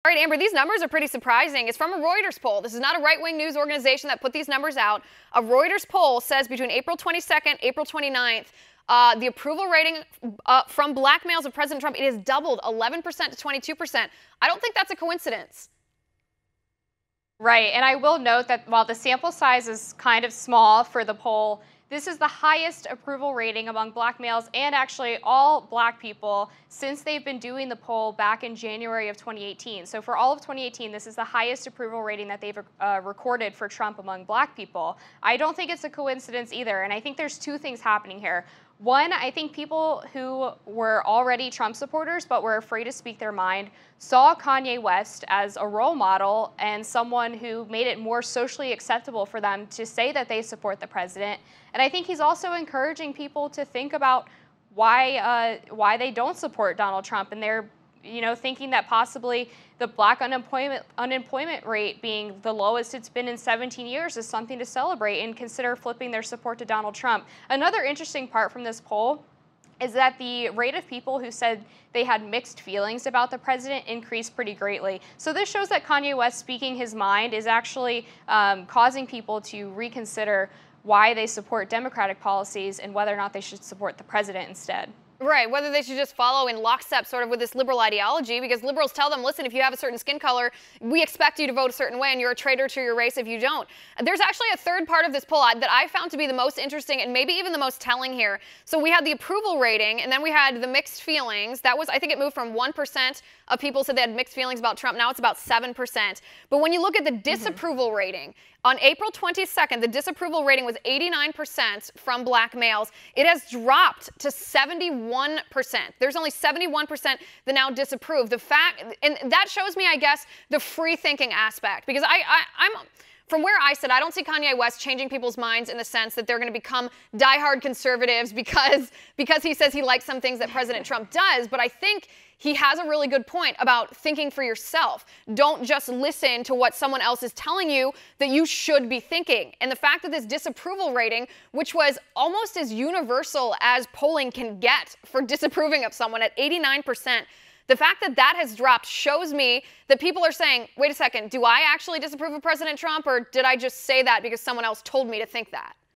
All right, Amber, these numbers are pretty surprising. It's from a Reuters poll. This is not a right-wing news organization that put these numbers out. A Reuters poll says between April 22nd, April 29th, the approval rating from black males of President Trump, it has doubled 11% to 22%. I don't think that's a coincidence. Right, and I will note that while the sample size is kind of small for the poll, this is the highest approval rating among black males and actually all black people since they've been doing the poll back in January of 2018. So for all of 2018, this is the highest approval rating that they've recorded for Trump among black people. I don't think it's a coincidence either, and I think there's two things happening here. One, I think people who were already Trump supporters but were afraid to speak their mind saw Kanye West as a role model and someone who made it more socially acceptable for them to say that they support the president. And I think he's also encouraging people to think about why they don't support Donald Trump, and they're thinking that possibly the black unemployment rate being the lowest it's been in 17 years is something to celebrate and consider flipping their support to Donald Trump. Another interesting part from this poll is that the rate of people who said they had mixed feelings about the president increased pretty greatly. So this shows that Kanye West speaking his mind is actually causing people to reconsider why they support Democratic policies and whether or not they should support the president instead. Right, whether they should just follow in lockstep sort of with this liberal ideology, because liberals tell them, listen, if you have a certain skin color, we expect you to vote a certain way, and you're a traitor to your race if you don't. There's actually a third part of this poll that I found to be the most interesting and maybe even the most telling here. So we had the approval rating, and then we had the mixed feelings. That was, I think it moved from 1% of people said they had mixed feelings about Trump. Now it's about 7%. But when you look at the disapproval rating, on April 22nd, the disapproval rating was 89% from black males. It has dropped to 71%. There's only 71% that now disapprove. The fact, and that shows me, I guess, the free thinking aspect, because I'm from where I sit, I don't see Kanye West changing people's minds in the sense that they're going to become diehard conservatives because he says he likes some things that President Trump does. But I think he has a really good point about thinking for yourself. Don't just listen to what someone else is telling you that you should be thinking. And the fact that this disapproval rating, which was almost as universal as polling can get for disapproving of someone at 89%, the fact that that has dropped shows me that people are saying, wait a second, do I actually disapprove of President Trump, or did I just say that because someone else told me to think that?